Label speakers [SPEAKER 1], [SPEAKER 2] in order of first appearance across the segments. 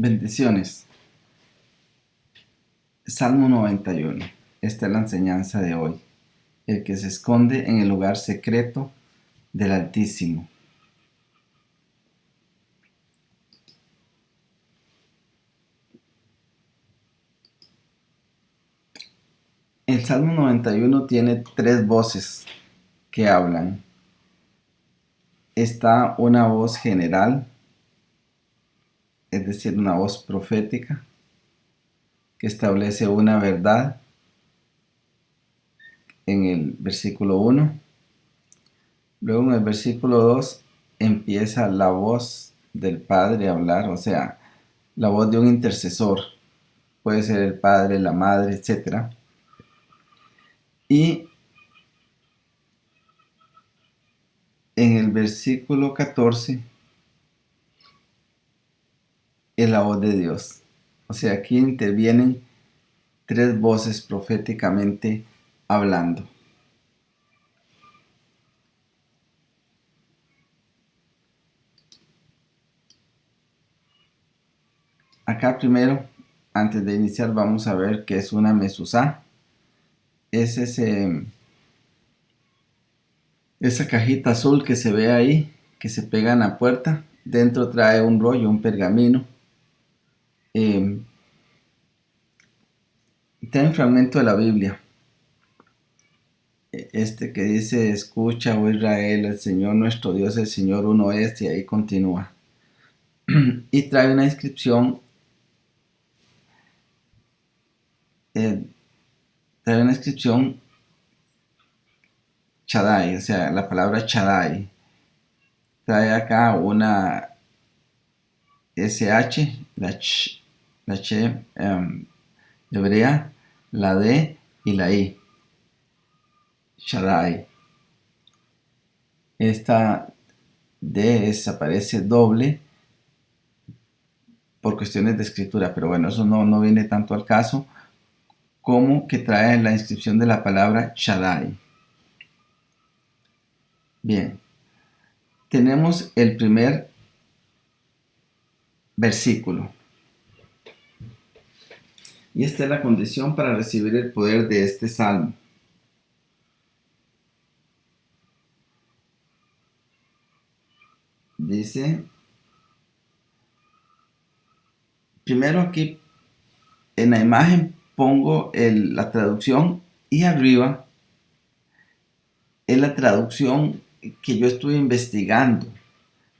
[SPEAKER 1] Bendiciones. Salmo 91. Esta es la enseñanza de hoy. El que se esconde en el lugar secreto del Altísimo. El Salmo 91 tiene tres voces que hablan. Está una voz general, es decir, una voz profética, que establece una verdad en el versículo 1. Luego en el versículo 2 empieza la voz del Padre a hablar, o sea, la voz de un intercesor. Puede ser el padre, la madre, etc. Y en el versículo 14 es la voz de Dios. O sea, aquí intervienen tres voces proféticamente hablando. Acá primero, antes de iniciar, vamos a ver qué es una mezuzá. Es esa cajita azul que se ve ahí, que se pega en la puerta. Dentro trae un rollo, un pergamino. Trae un fragmento de la Biblia. Que dice: escucha, oh Israel, el Señor nuestro Dios, el Señor uno es, y ahí continúa. Y trae una inscripción, Shaddai, o sea, la palabra Shaddai. Trae acá una SH, la Ch hebrea, la D y la I. Shaddai. Esta D aparece doble por cuestiones de escritura, pero bueno, eso no viene tanto al caso, como que trae la inscripción de la palabra Shaddai. Bien, tenemos el primer versículo. Y esta es la condición para recibir el poder de este salmo. Dice, primero aquí en la imagen pongo la traducción, y arriba es la traducción que yo estuve investigando,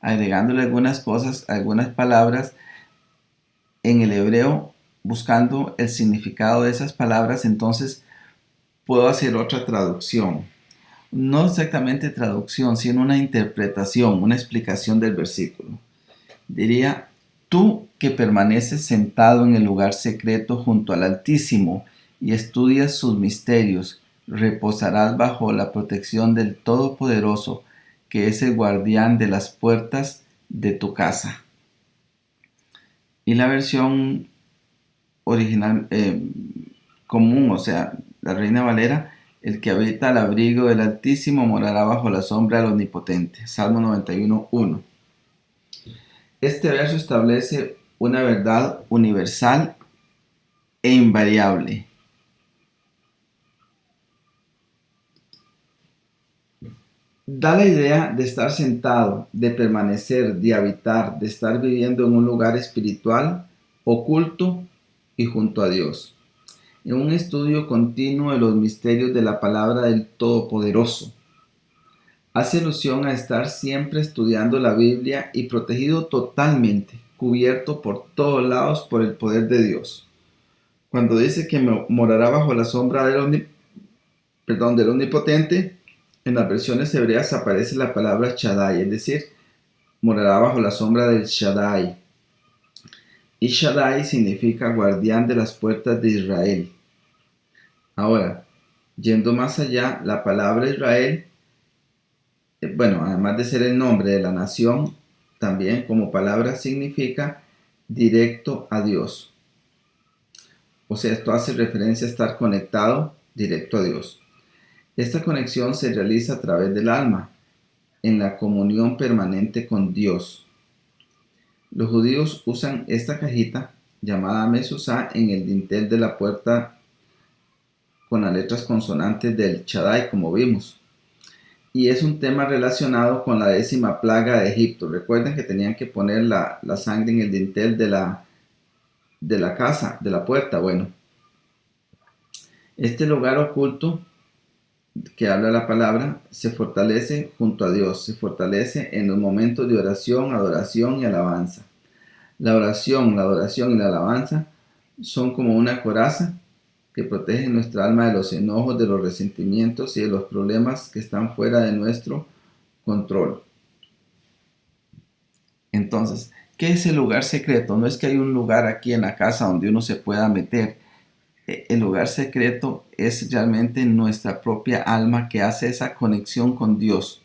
[SPEAKER 1] agregándole algunas cosas, algunas palabras en el hebreo, buscando el significado de esas palabras. Entonces puedo hacer otra traducción. No exactamente traducción, sino una interpretación, una explicación del versículo. Diría: tú que permaneces sentado en el lugar secreto junto al Altísimo y estudias sus misterios, reposarás bajo la protección del Todopoderoso, que es el guardián de las puertas de tu casa. Y la versión original común, o sea, la Reina Valera: el que habita al abrigo del Altísimo morará bajo la sombra del Omnipotente. Salmo 91, 1. Este verso establece una verdad universal e invariable. Da la idea de estar sentado, de permanecer, de habitar, de estar viviendo en un lugar espiritual, oculto y junto a Dios, en un estudio continuo de los misterios de la palabra del Todopoderoso. Hace alusión a estar siempre estudiando la Biblia y protegido totalmente, cubierto por todos lados por el poder de Dios. Cuando dice que morará bajo la sombra del Omnipotente, en las versiones hebreas aparece la palabra Shaddai, es decir, morará bajo la sombra del Shaddai. Y Shaddai significa guardián de las puertas de Israel. Ahora, yendo más allá, la palabra Israel, además de ser el nombre de la nación, también como palabra significa directo a Dios. O sea, esto hace referencia a estar conectado directo a Dios. Esta conexión se realiza a través del alma, en la comunión permanente con Dios. Los judíos usan esta cajita llamada mezuzá en el dintel de la puerta con las letras consonantes del Shaddai, como vimos. Y es un tema relacionado con la 10ª plaga de Egipto. Recuerden que tenían que poner la sangre en el dintel de la casa, de la puerta. Bueno, este lugar oculto que habla la palabra se fortalece junto a Dios, se fortalece en los momentos de oración, adoración y alabanza. La oración, la adoración y la alabanza son como una coraza que protege nuestra alma de los enojos, de los resentimientos y de los problemas que están fuera de nuestro control. Entonces, ¿qué es el lugar secreto? No es que hay un lugar aquí en la casa donde uno se pueda meter. El lugar secreto es realmente nuestra propia alma que hace esa conexión con Dios.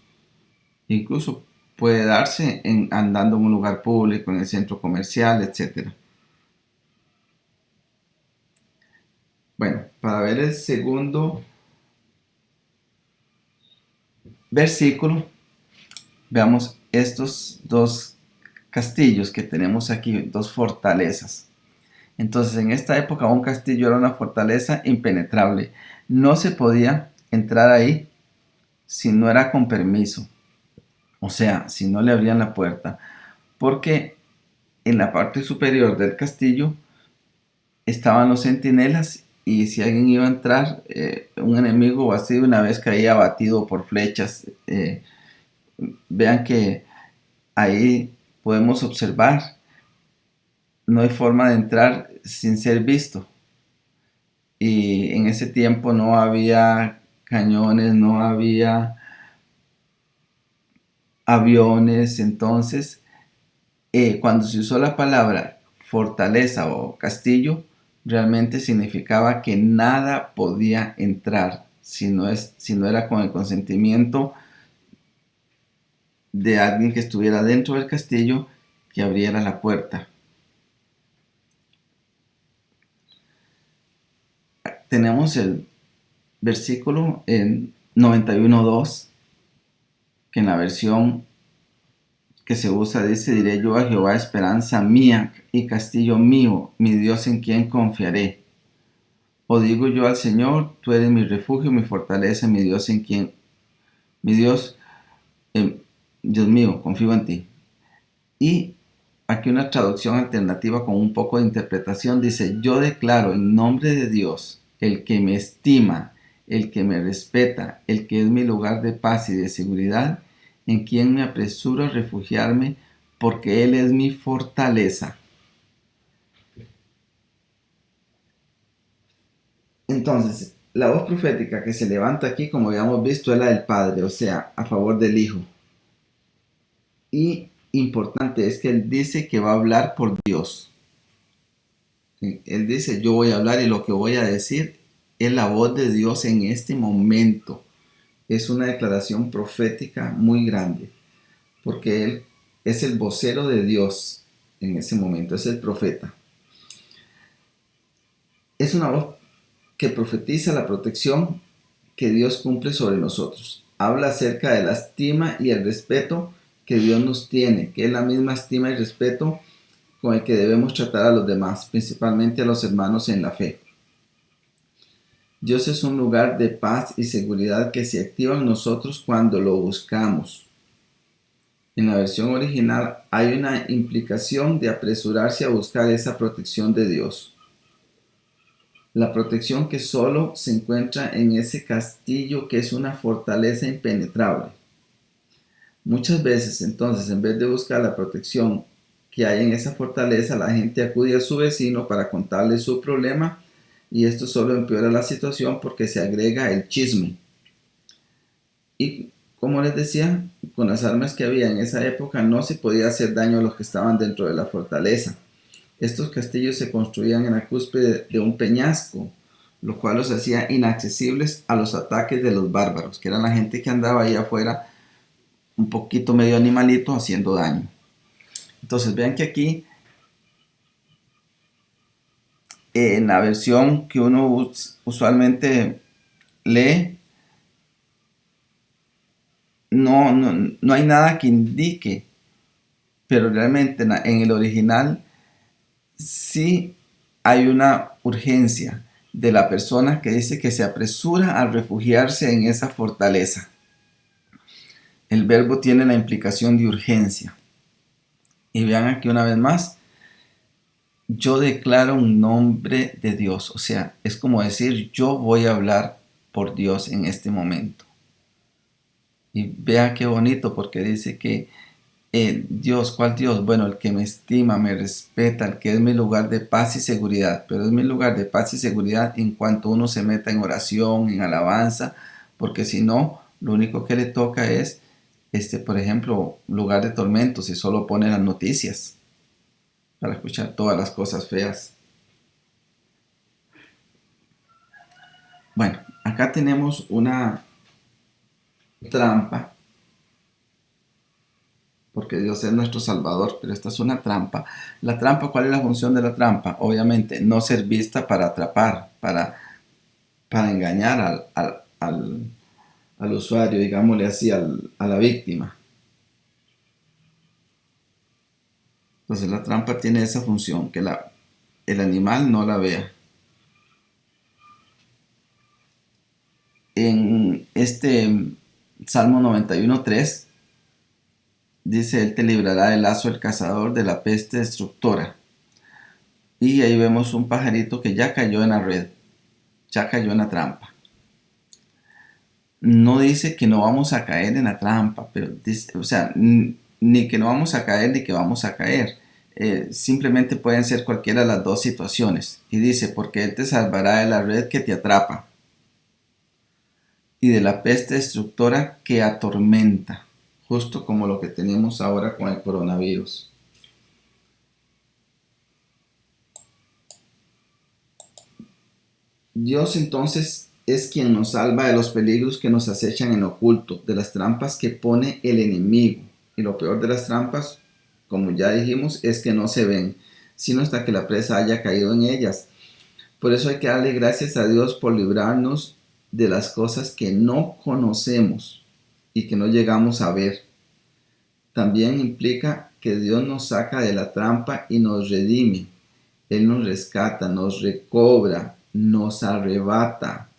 [SPEAKER 1] Incluso puede darse andando en un lugar público, en el centro comercial, etc. Bueno, para ver el segundo versículo, veamos estos dos castillos que tenemos aquí, dos fortalezas. Entonces, en esta época un castillo era una fortaleza impenetrable. No se podía entrar ahí si no era con permiso. O sea, si no le abrían la puerta. Porque en la parte superior del castillo estaban los centinelas y si alguien iba a entrar, un enemigo o así, una vez caía abatido por flechas. Vean que ahí podemos observar, no hay forma de entrar sin ser visto. Y en ese tiempo no había cañones, no había aviones. Entonces, cuando se usó la palabra fortaleza o castillo, realmente significaba que nada podía entrar si no era con el consentimiento de alguien que estuviera dentro del castillo que abriera la puerta. Tenemos el versículo en 91.2, que en la versión que se usa dice: diré yo a Jehová, esperanza mía y castillo mío, mi Dios en quien confiaré. O digo yo al Señor, tú eres mi refugio, mi fortaleza, mi Dios en quien, mi Dios, Dios mío, confío en ti. Y aquí una traducción alternativa con un poco de interpretación dice: yo declaro en nombre de Dios, el que me estima, el que me respeta, el que es mi lugar de paz y de seguridad, en quien me apresuro a refugiarme, porque Él es mi fortaleza. Entonces, la voz profética que se levanta aquí, como habíamos visto, es la del Padre, o sea, a favor del Hijo. Y importante es que Él dice que va a hablar por Dios. Él dice: yo voy a hablar y lo que voy a decir es la voz de Dios en este momento. Es una declaración profética muy grande, porque Él es el vocero de Dios en ese momento, es el profeta. Es una voz que profetiza la protección que Dios cumple sobre nosotros. Habla acerca de la estima y el respeto que Dios nos tiene, que es la misma estima y respeto con el que debemos tratar a los demás, principalmente a los hermanos en la fe. Dios es un lugar de paz y seguridad que se activa en nosotros cuando lo buscamos. En la versión original hay una implicación de apresurarse a buscar esa protección de Dios. La protección que solo se encuentra en ese castillo que es una fortaleza impenetrable. Muchas veces, entonces, en vez de buscar la protección que hay en esa fortaleza, la gente acude a su vecino para contarle su problema, y esto solo empeora la situación porque se agrega el chisme. Y como les decía, con las armas que había en esa época no se podía hacer daño a los que estaban dentro de la fortaleza. Estos castillos se construían en la cúspide de un peñasco, lo cual los hacía inaccesibles a los ataques de los bárbaros, que eran la gente que andaba ahí afuera un poquito medio animalito haciendo daño. Entonces vean que aquí en la versión que uno usualmente lee, no hay nada que indique pero realmente en el original sí hay una urgencia de la persona que dice que se apresura a refugiarse en esa fortaleza. El verbo tiene la implicación de urgencia. Y vean aquí una vez más, yo declaro un nombre de Dios. O sea, es como decir, yo voy a hablar por Dios en este momento. Y vea qué bonito, porque dice que Dios, ¿cuál Dios? Bueno, el que me estima, me respeta, el que es mi lugar de paz y seguridad. Pero es mi lugar de paz y seguridad en cuanto uno se meta en oración, en alabanza, porque si no, lo único que le toca es, por ejemplo, lugar de tormento, si solo pone las noticias para escuchar todas las cosas feas. Bueno, acá tenemos una trampa, porque Dios es nuestro Salvador, pero esta es una trampa. La trampa, ¿cuál es la función de la trampa? Obviamente, no ser vista para atrapar, para engañar al usuario, digámosle así, a la víctima. Entonces la trampa tiene esa función, que el animal no la vea. En este Salmo 91:3 dice, Él te librará del lazo del cazador, de la peste destructora. Y ahí vemos un pajarito que ya cayó en la red, ya cayó en la trampa. No dice que no vamos a caer en la trampa, pero dice, o sea, ni que no vamos a caer ni que vamos a caer. Simplemente pueden ser cualquiera de las dos situaciones. Y dice, porque Él te salvará de la red que te atrapa y de la peste destructora que atormenta, justo como lo que tenemos ahora con el coronavirus. Dios entonces es quien nos salva de los peligros que nos acechan en oculto, de las trampas que pone el enemigo. Y lo peor de las trampas, como ya dijimos, es que no se ven, sino hasta que la presa haya caído en ellas. Por eso hay que darle gracias a Dios por librarnos de las cosas que no conocemos y que no llegamos a ver. También implica que Dios nos saca de la trampa y nos redime. Él nos rescata, nos recobra, nos arrebata,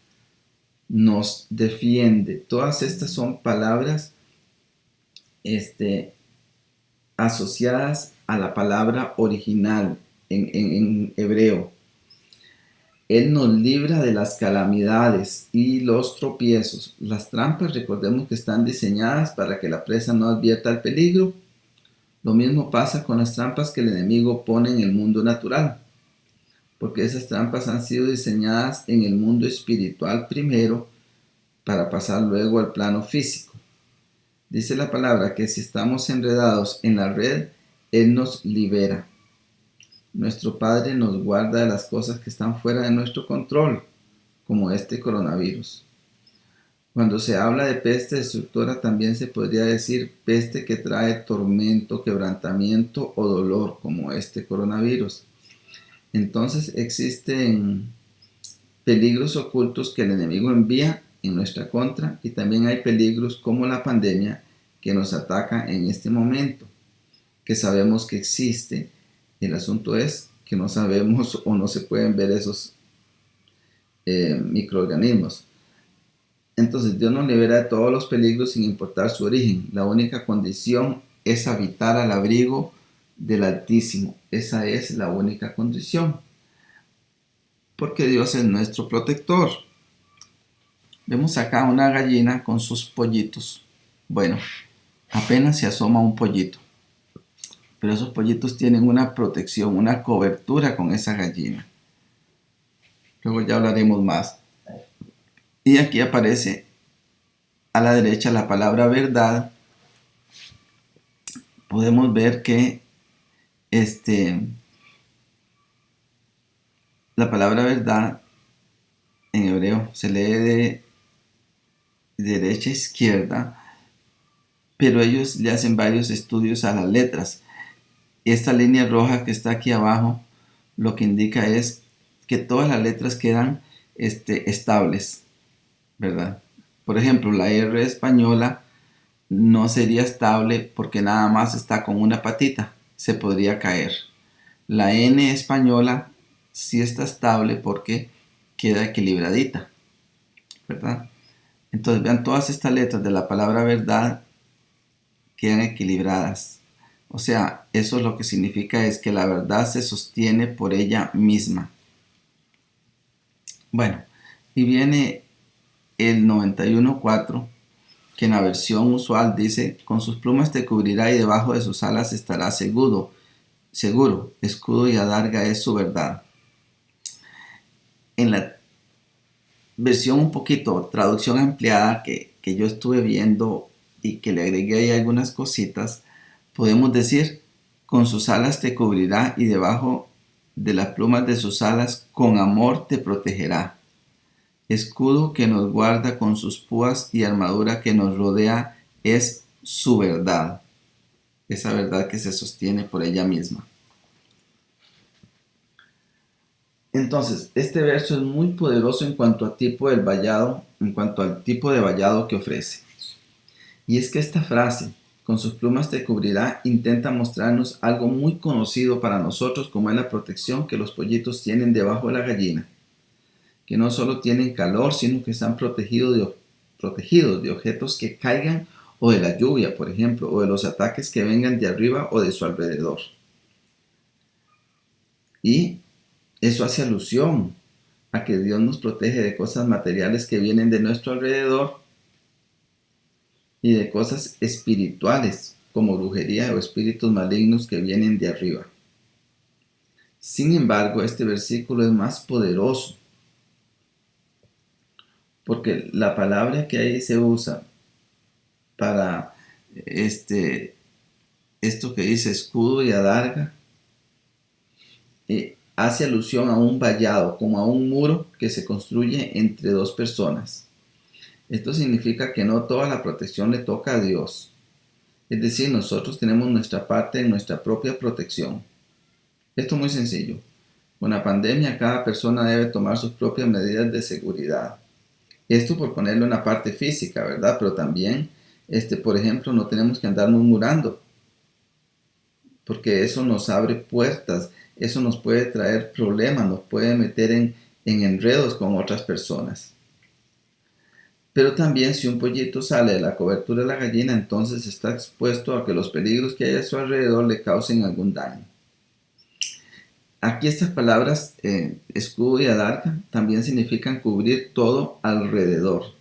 [SPEAKER 1] nos defiende. Todas estas son palabras asociadas a la palabra original en hebreo. Él nos libra de las calamidades y los tropiezos. Las trampas, recordemos que están diseñadas para que la presa no advierta el peligro. Lo mismo pasa con las trampas que el enemigo pone en el mundo natural, porque esas trampas han sido diseñadas en el mundo espiritual primero para pasar luego al plano físico. Dice la palabra que si estamos enredados en la red, Él nos libera. Nuestro Padre nos guarda de las cosas que están fuera de nuestro control, como este coronavirus. Cuando se habla de peste destructora, también se podría decir peste que trae tormento, quebrantamiento o dolor, como este coronavirus. Entonces existen peligros ocultos que el enemigo envía en nuestra contra y también hay peligros como la pandemia que nos ataca en este momento, que sabemos que existe. El asunto es que no sabemos o no se pueden ver esos microorganismos. Entonces Dios nos libera de todos los peligros sin importar su origen. La única condición es habitar al abrigo del Altísimo. Esa es la única condición. Porque Dios es nuestro protector. Vemos acá una gallina con sus pollitos. Bueno, apenas se asoma un pollito. Pero esos pollitos tienen una protección, una cobertura con esa gallina. Luego ya hablaremos más. Y aquí aparece a la derecha la palabra verdad. Podemos ver que la palabra verdad en hebreo se lee de derecha a izquierda, pero ellos le hacen varios estudios a las letras. Esta línea roja que está aquí abajo lo que indica es que todas las letras quedan estables, ¿verdad? Por ejemplo, la R española no sería estable porque nada más está con una patita, se podría caer. La N española sí está estable porque queda equilibradita, ¿verdad? Entonces vean, todas estas letras de la palabra verdad quedan equilibradas. O sea, eso lo que significa es que la verdad se sostiene por ella misma. Bueno, y viene el 91.4, que en la versión usual dice: con sus plumas te cubrirá y debajo de sus alas estará seguro. Escudo y adarga es su verdad. En la versión un poquito, traducción ampliada que yo estuve viendo y que le agregué ahí algunas cositas, podemos decir: con sus alas te cubrirá y debajo de las plumas de sus alas con amor te protegerá. Escudo que nos guarda con sus púas y armadura que nos rodea es su verdad. Esa verdad que se sostiene por ella misma. Entonces, este verso es muy poderoso en cuanto al tipo de vallado que ofrece. Y es que esta frase, con sus plumas te cubrirá, intenta mostrarnos algo muy conocido para nosotros, como es la protección que los pollitos tienen debajo de la gallina, que no solo tienen calor, sino que están protegidos de objetos que caigan, o de la lluvia, por ejemplo, o de los ataques que vengan de arriba o de su alrededor. Y eso hace alusión a que Dios nos protege de cosas materiales que vienen de nuestro alrededor y de cosas espirituales, como brujería o espíritus malignos que vienen de arriba. Sin embargo, este versículo es más poderoso, porque la palabra que ahí se usa para esto que dice escudo y adarga, hace alusión a un vallado, como a un muro que se construye entre dos personas. Esto significa que no toda la protección le toca a Dios. Es decir, nosotros tenemos nuestra parte en nuestra propia protección. Esto es muy sencillo. Con la pandemia, cada persona debe tomar sus propias medidas de seguridad. Esto por ponerlo en la parte física, ¿verdad? Pero también, por ejemplo, no tenemos que andar murmurando, porque eso nos abre puertas, eso nos puede traer problemas, nos puede meter en enredos con otras personas. Pero también, si un pollito sale de la cobertura de la gallina, entonces está expuesto a que los peligros que hay a su alrededor le causen algún daño. Aquí estas palabras, escudo y adarga, también significan cubrir todo alrededor.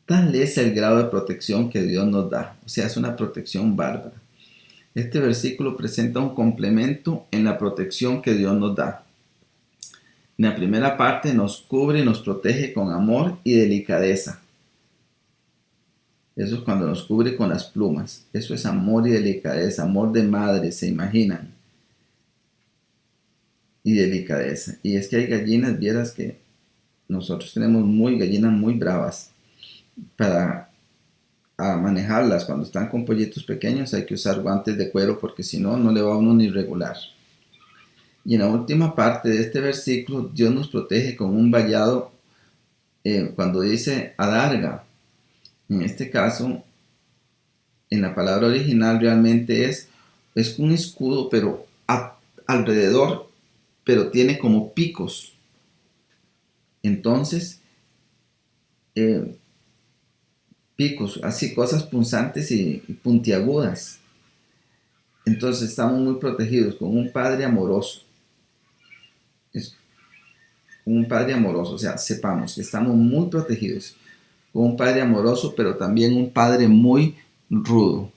[SPEAKER 1] Tal es el grado de protección que Dios nos da. O sea, es una protección bárbara. Este versículo presenta un complemento en la protección que Dios nos da. En la primera parte nos cubre y nos protege con amor y delicadeza. Eso es cuando nos cubre con las plumas. Eso es amor y delicadeza, amor de madre, ¿se imaginan? Y delicadeza. Y es que hay gallinas, vieras que nosotros tenemos gallinas muy bravas. Para manejarlas cuando están con pollitos pequeños hay que usar guantes de cuero, porque si no, no le va a uno ni regular. Y en la última parte de este versículo, Dios nos protege con un vallado, cuando dice adarga. En este caso, en la palabra original realmente es un escudo, pero alrededor, pero tiene como picos. Entonces, picos, así cosas punzantes y puntiagudas. Entonces estamos muy protegidos con un Padre amoroso. Es un Padre amoroso, o sea, sepamos que estamos muy protegidos con un Padre amoroso, pero también un Padre muy rudo,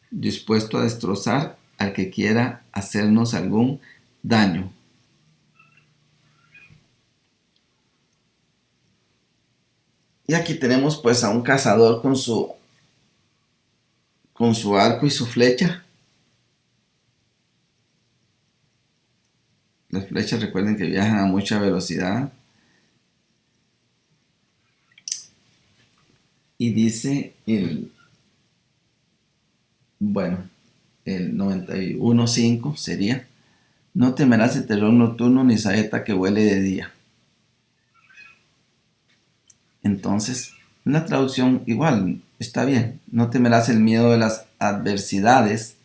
[SPEAKER 1] dispuesto a destrozar al que quiera hacernos algún daño. Y aquí tenemos pues a un cazador con su arco y su flecha. Las flechas, recuerden que viajan a mucha velocidad. Y dice el 91.5 sería: no temerás el terror nocturno ni saeta que huele de día. Entonces, una traducción igual, está bien. No temerás el miedo de las adversidades,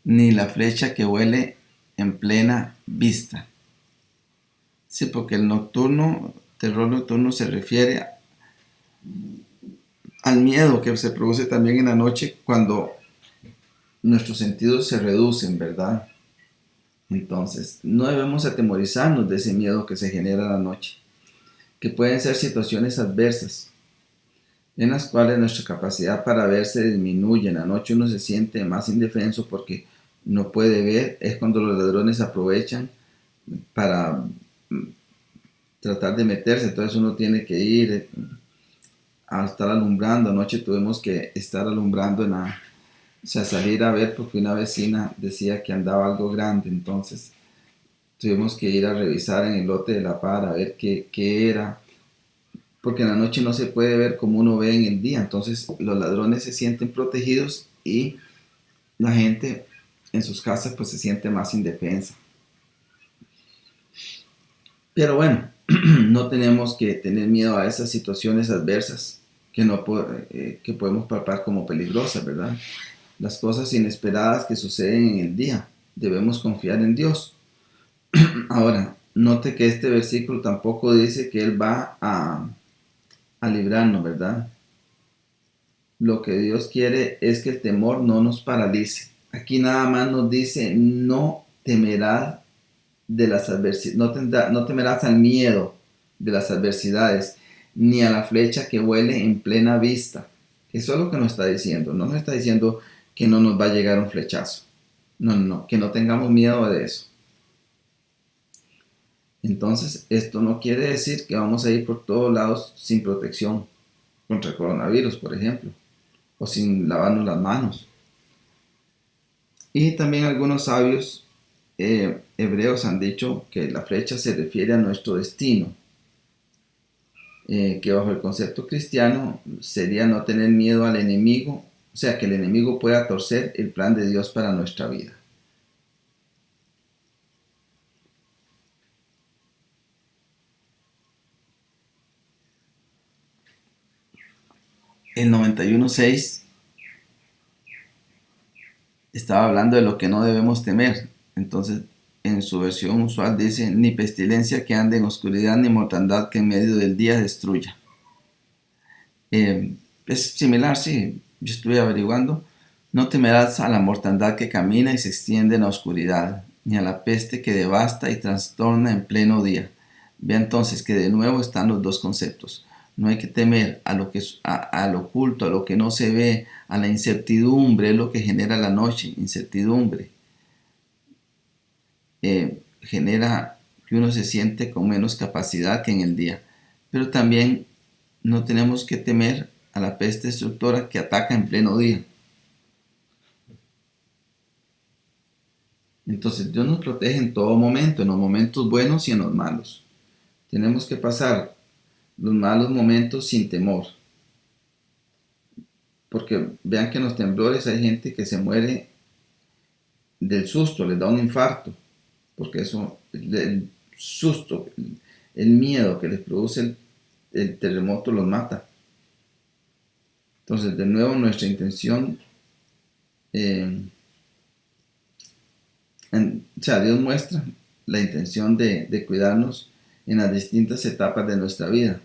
[SPEAKER 1] ni la flecha que huele en plena vista. Sí, porque el nocturno, terror nocturno se refiere al miedo que se produce también en la noche cuando nuestros sentidos se reducen, ¿verdad? Entonces, no debemos atemorizarnos de ese miedo que se genera en la noche, que pueden ser situaciones adversas, en las cuales nuestra capacidad para ver se disminuye. En la noche uno se siente más indefenso porque no puede ver. Es cuando los ladrones aprovechan para tratar de meterse. Entonces uno tiene que ir a estar alumbrando. Anoche tuvimos que estar alumbrando o sea, salir a ver porque una vecina decía que andaba algo grande. Entonces tuvimos que ir a revisar en el lote de la par a ver qué era, porque en la noche no se puede ver como uno ve en el día. Entonces los ladrones se sienten protegidos y la gente en sus casas pues se siente más indefensa. Pero bueno, no tenemos que tener miedo a esas situaciones adversas que, no, que podemos palpar como peligrosas, ¿verdad? Las cosas inesperadas que suceden en el día. Debemos confiar en Dios. Ahora, note que este versículo tampoco dice que Él va a librarnos, ¿verdad? Lo que Dios quiere es que el temor no nos paralice. Aquí nada más nos dice, no temerás de las adversidades, no temerás al miedo de las adversidades, ni a la flecha que vuele en plena vista. Eso es lo que nos está diciendo. No nos está diciendo que no nos va a llegar un flechazo. No, no, que no tengamos miedo de eso. Entonces, esto no quiere decir que vamos a ir por todos lados sin protección contra el coronavirus, por ejemplo, o sin lavarnos las manos. Y también algunos sabios hebreos han dicho que la flecha se refiere a nuestro destino, que bajo el concepto cristiano sería no tener miedo al enemigo, o sea, que el enemigo pueda torcer el plan de Dios para nuestra vida. El 91.6 estaba hablando de lo que no debemos temer. Entonces, en su versión usual dice, ni pestilencia que ande en oscuridad, ni mortandad que en medio del día destruya. Es similar, sí, yo estuve averiguando. No temerás a la mortandad que camina y se extiende en la oscuridad, ni a la peste que devasta y trastorna en pleno día. Vea entonces que de nuevo están los dos conceptos. No hay que temer a lo que lo oculto, a lo que no se ve, a la incertidumbre, es lo que genera la noche, incertidumbre. Genera que uno se siente con menos capacidad que en el día. Pero también no tenemos que temer a la peste destructora que ataca en pleno día. Entonces Dios nos protege en todo momento, en los momentos buenos y en los malos. Tenemos que pasar los malos momentos sin temor. Porque vean que en los temblores hay gente que se muere del susto, les da un infarto. Porque eso, el susto, el miedo que les produce el terremoto los mata. Entonces, de nuevo, nuestra intención, o sea, Dios muestra la intención de cuidarnos en las distintas etapas de nuestra vida.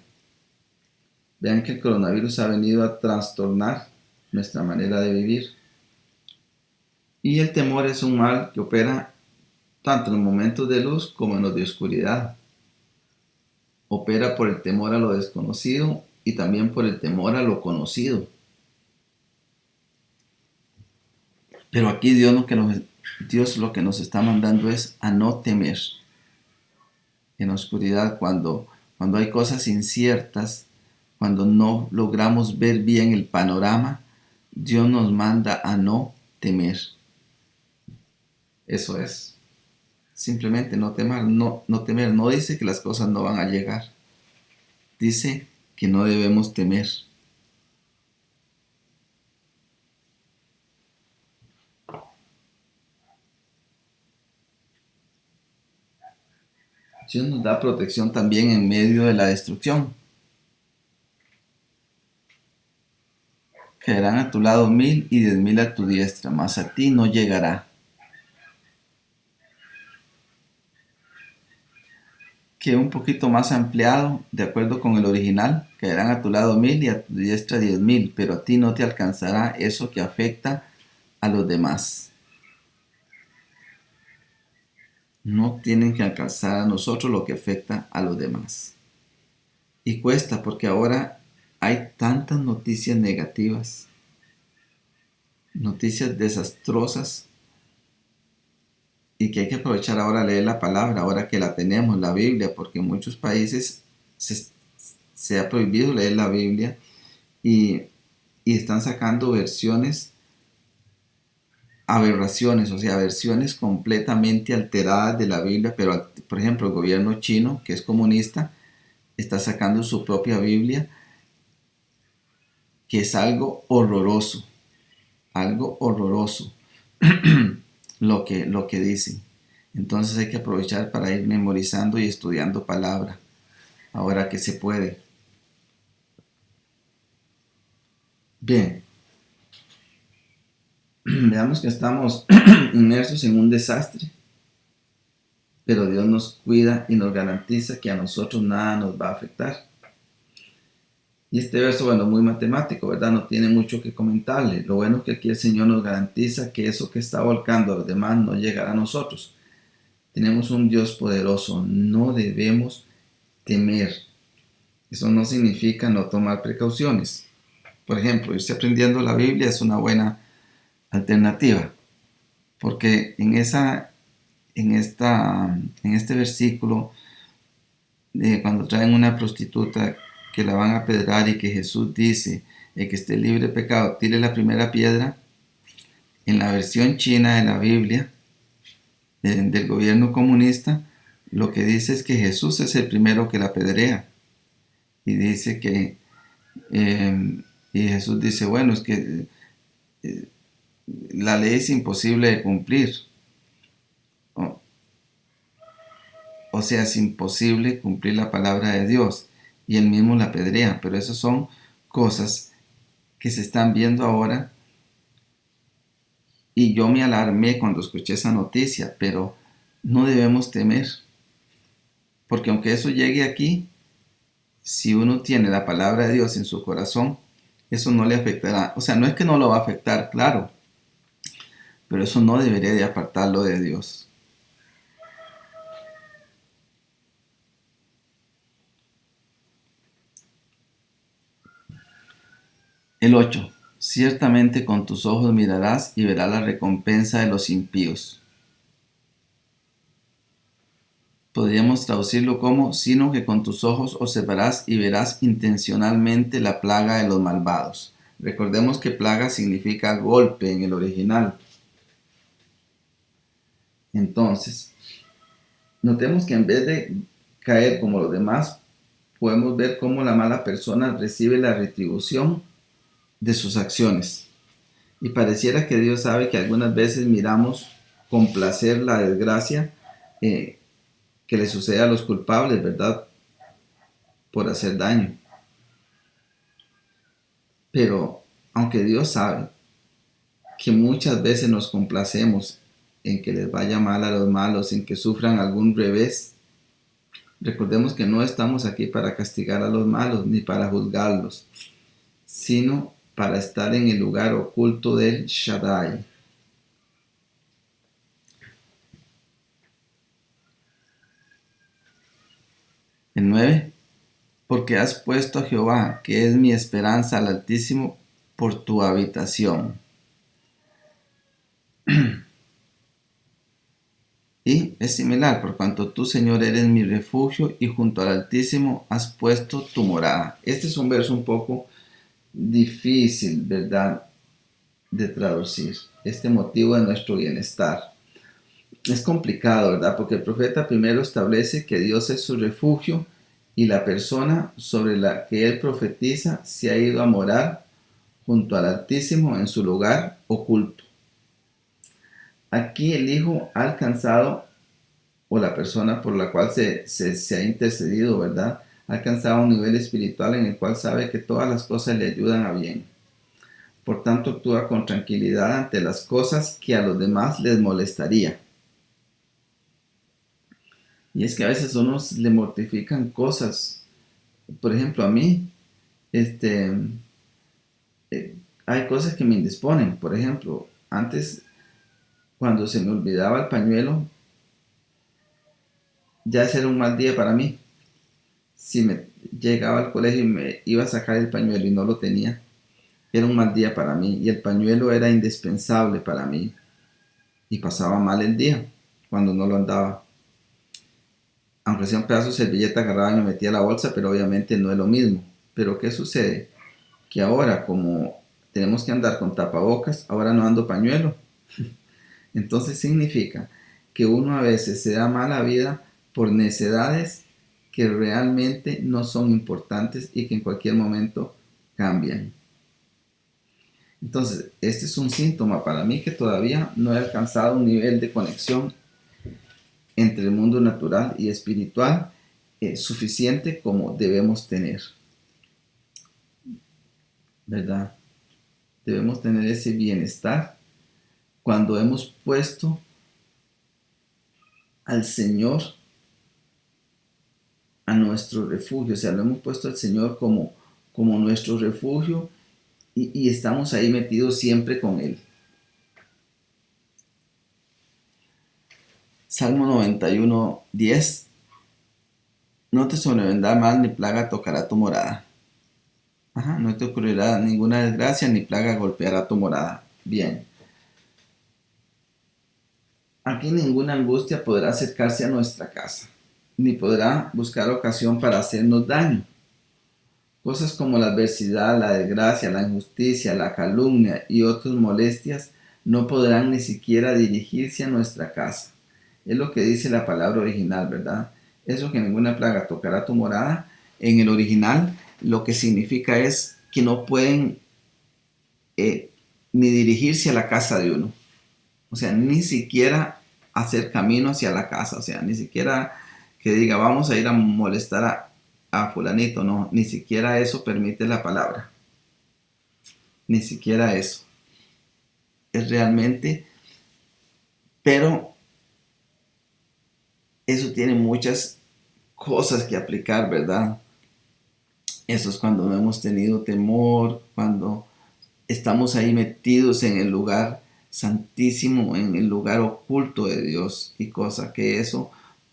[SPEAKER 1] Vean que el coronavirus ha venido a trastornar nuestra manera de vivir. Y el temor es un mal que opera tanto en los momentos de luz como en los de oscuridad. Opera por el temor a lo desconocido y también por el temor a lo conocido. Pero aquí Dios lo que nos está mandando es a no temer en la oscuridad cuando hay cosas inciertas, cuando no logramos ver bien el panorama. Dios nos manda a no temer. Eso es. Simplemente no temer, no temer. No dice que las cosas no van a llegar. Dice que no debemos temer. Dios nos da protección también en medio de la destrucción. Caerán a tu lado 1000 y 10.000 a tu diestra, mas a ti no llegará. Que un poquito más ampliado, de acuerdo con el original, caerán a tu lado 1000 y a tu diestra 10.000, pero a ti no te alcanzará eso que afecta a los demás. No tienen que alcanzar a nosotros lo que afecta a los demás. Y cuesta porque ahora hay tantas noticias negativas, noticias desastrosas, y que hay que aprovechar ahora a leer la palabra, ahora que la tenemos, la Biblia, porque en muchos países se ha prohibido leer la Biblia y están sacando versiones, aberraciones, o sea, versiones completamente alteradas de la Biblia, pero por ejemplo el gobierno chino, que es comunista, está sacando su propia Biblia, que es algo horroroso lo que dicen. Entonces hay que aprovechar para ir memorizando y estudiando palabra, ahora que se puede. Bien, veamos que estamos inmersos en un desastre, pero Dios nos cuida y nos garantiza que a nosotros nada nos va a afectar. Y este verso, bueno, muy matemático, ¿verdad? No tiene mucho que comentarle. Lo bueno es que aquí el Señor nos garantiza que eso que está volcando a los demás no llegará a nosotros. Tenemos un Dios poderoso, no debemos temer. Eso no significa no tomar precauciones. Por ejemplo, irse aprendiendo la Biblia es una buena alternativa, porque en este versículo, cuando traen una prostituta que la van a apedrear y que Jesús dice, el que esté libre de pecado, tire la primera piedra, en la versión china de la Biblia, del gobierno comunista, lo que dice es que Jesús es el primero que la apedrea. Y dice que, y Jesús dice, bueno, es que la ley es imposible de cumplir. O sea, es imposible cumplir la palabra de Dios. Y él mismo la apedrea. Pero esas son cosas que se están viendo ahora. Y yo me alarmé cuando escuché esa noticia. Pero no debemos temer. Porque aunque eso llegue aquí, si uno tiene la palabra de Dios en su corazón, eso no le afectará. O sea, no es que no lo va a afectar, claro. Pero eso no debería de apartarlo de Dios. El 8. Ciertamente con tus ojos mirarás y verás la recompensa de los impíos. Podríamos traducirlo como, sino que con tus ojos observarás y verás intencionalmente la plaga de los malvados. Recordemos que plaga significa golpe en el original. Entonces, notemos que en vez de caer como los demás, podemos ver cómo la mala persona recibe la retribución de sus acciones. Y pareciera que Dios sabe que algunas veces miramos con placer la desgracia que le sucede a los culpables, ¿verdad? Por hacer daño. Pero aunque Dios sabe que muchas veces nos complacemos en que les vaya mal a los malos, en que sufran algún revés, recordemos que no estamos aquí para castigar a los malos ni para juzgarlos, sino para estar en el lugar oculto del Shaddai. El 9. Porque has puesto a Jehová, que es mi esperanza, al Altísimo, por tu habitación. Y es similar, por cuanto tú, Señor, eres mi refugio y junto al Altísimo has puesto tu morada. Este es un verso un poco difícil, ¿verdad?, de traducir. Este motivo de nuestro bienestar. Es complicado, ¿verdad? Porque el profeta primero establece que Dios es su refugio y la persona sobre la que él profetiza se ha ido a morar junto al Altísimo en su lugar oculto. Aquí el Hijo ha alcanzado, o la persona por la cual se ha intercedido, ¿verdad?, ha alcanzado un nivel espiritual en el cual sabe que todas las cosas le ayudan a bien. Por tanto, actúa con tranquilidad ante las cosas que a los demás les molestaría. Y es que a veces a uno le mortifican cosas. Por ejemplo, a mí, este, hay cosas que me indisponen. Por ejemplo, antes, cuando se me olvidaba el pañuelo, ya ese era un mal día para mí. Si me llegaba al colegio y me iba a sacar el pañuelo y no lo tenía, era un mal día para mí. Y el pañuelo era indispensable para mí. Y pasaba mal el día cuando no lo andaba. Aunque sea un pedazo de servilleta, agarraba y me metía a la bolsa, pero obviamente no es lo mismo. Pero ¿qué sucede? Que ahora, como tenemos que andar con tapabocas, ahora no ando pañuelo. Entonces significa que uno a veces se da mala vida por necedades que realmente no son importantes y que en cualquier momento cambian. Entonces, este es un síntoma para mí que todavía no he alcanzado un nivel de conexión entre el mundo natural y espiritual suficiente como debemos tener, ¿verdad? Debemos tener ese bienestar cuando hemos puesto al Señor a nuestro refugio, o sea, lo hemos puesto al Señor como nuestro refugio y estamos ahí metidos siempre con Él. Salmo 91:10. No te sobrevendrá mal ni plaga tocará tu morada. No te ocurrirá ninguna desgracia ni plaga golpeará tu morada. Bien. Aquí ninguna angustia podrá acercarse a nuestra casa, ni podrá buscar ocasión para hacernos daño. Cosas como la adversidad, la desgracia, la injusticia, la calumnia y otras molestias no podrán ni siquiera dirigirse a nuestra casa. Es lo que dice la palabra original, ¿verdad? Eso que ninguna plaga tocará tu morada. En el original lo que significa es que no pueden ni dirigirse a la casa de uno. O sea, ni siquiera hacer camino hacia la casa. O sea, ni siquiera que diga vamos a ir a molestar a fulanito. No, ni siquiera eso permite la palabra. Ni siquiera eso. Es realmente, pero eso tiene muchas cosas que aplicar, ¿verdad? Eso es cuando no hemos tenido temor, cuando estamos ahí metidos en el lugar santísimo, en el lugar oculto de Dios, y cosa que eso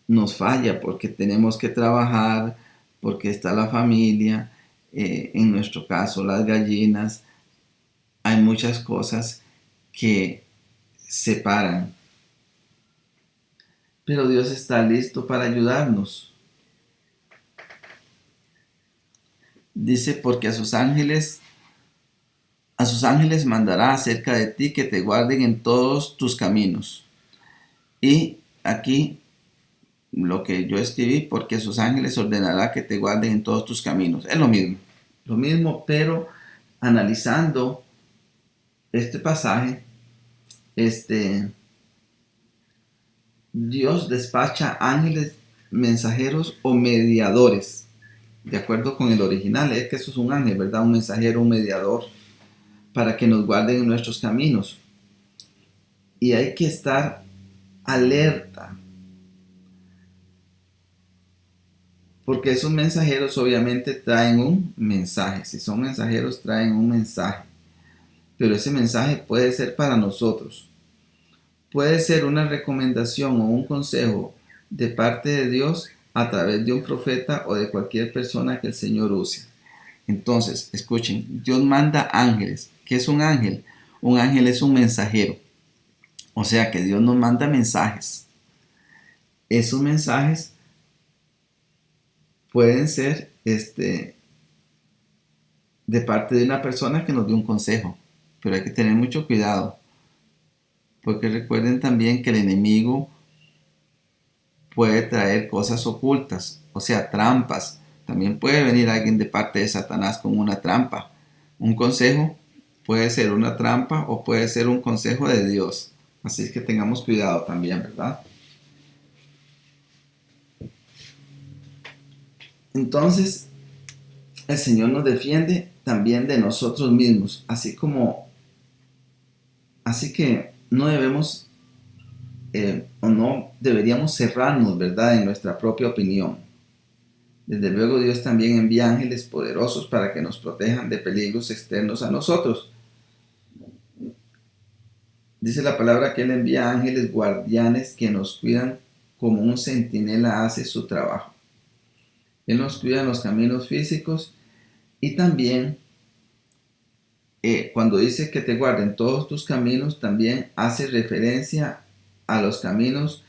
[SPEAKER 1] nos falla porque tenemos que trabajar, porque está la familia, en nuestro caso las gallinas. Hay muchas cosas que separan, pero Dios está listo para ayudarnos. Dice, porque a sus ángeles mandará acerca de ti que te guarden en todos tus caminos. Y aquí lo que yo escribí, porque a sus ángeles ordenará que te guarden en todos tus caminos. Es lo mismo, pero analizando este pasaje, Dios despacha ángeles mensajeros o mediadores, de acuerdo con el original. Es que eso es un ángel, ¿verdad? Un mensajero, un mediador, para que nos guarden en nuestros caminos. Y hay que estar alerta, porque esos mensajeros obviamente traen un mensaje. Si son mensajeros, traen un mensaje. Pero ese mensaje puede ser para nosotros. Puede ser una recomendación o un consejo de parte de Dios a través de un profeta o de cualquier persona que el Señor use. Entonces, escuchen, Dios manda ángeles. ¿Qué es un ángel? Un ángel es un mensajero. O sea que Dios nos manda mensajes. Esos mensajes pueden ser de parte de una persona que nos dio un consejo. Pero hay que tener mucho cuidado. Porque recuerden también que el enemigo puede traer cosas ocultas, o sea, trampas. También puede venir alguien de parte de Satanás con una trampa. Un consejo puede ser una trampa o puede ser un consejo de Dios. Así es que tengamos cuidado también, ¿verdad? Entonces, el Señor nos defiende también de nosotros mismos, así que no debemos o no deberíamos cerrarnos, ¿verdad?, en nuestra propia opinión. Desde luego Dios también envía ángeles poderosos para que nos protejan de peligros externos a nosotros. Dice la palabra que Él envía ángeles guardianes que nos cuidan como un centinela hace su trabajo. Él nos cuida en los caminos físicos y también cuando dice que te guarden todos tus caminos, también hace referencia a los caminos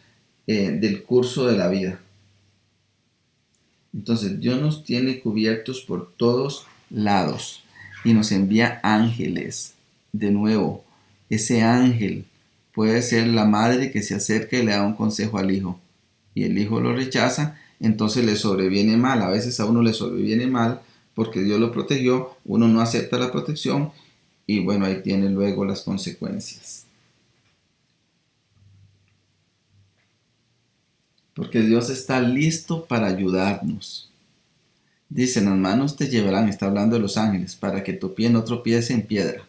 [SPEAKER 1] del curso de la vida. Entonces Dios nos tiene cubiertos por todos lados y nos envía ángeles. De nuevo, ese ángel puede ser la madre que se acerca y le da un consejo al hijo y el hijo lo rechaza, entonces le sobreviene mal. A veces a uno le sobreviene mal porque Dios lo protegió, uno no acepta la protección y bueno, ahí tiene luego las consecuencias. Porque Dios está listo para ayudarnos. Dice, en las manos te llevarán, está hablando de los ángeles, para que tu pie no tropiece en piedra.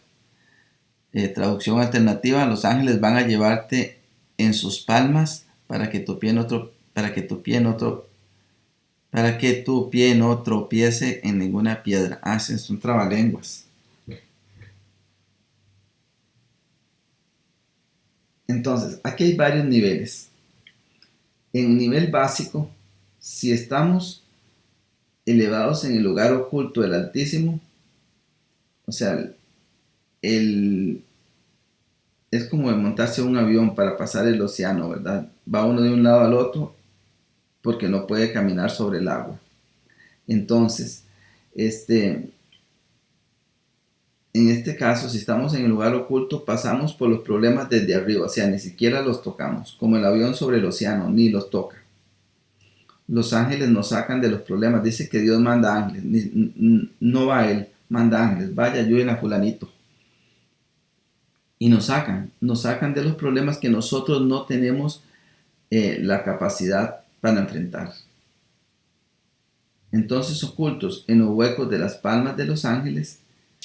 [SPEAKER 1] Traducción alternativa, los ángeles van a llevarte en sus palmas para que tu pie no tropiece en ninguna piedra. Hacen un trabalenguas. Entonces, aquí hay varios niveles. En nivel básico, si estamos elevados en el lugar oculto del Altísimo, o sea, es como montarse un avión para pasar el océano, ¿verdad? Va uno de un lado al otro porque no puede caminar sobre el agua. Entonces, en este caso, si estamos en el lugar oculto, pasamos por los problemas desde arriba, o sea, ni siquiera los tocamos, como el avión sobre el océano, ni los toca. Los ángeles nos sacan de los problemas. Dice que Dios manda ángeles. No va Él, manda ángeles. Vaya, ayuden a fulanito. Y nos sacan de los problemas que nosotros no tenemos la capacidad para enfrentar. Entonces, ocultos en los huecos de las palmas de los ángeles,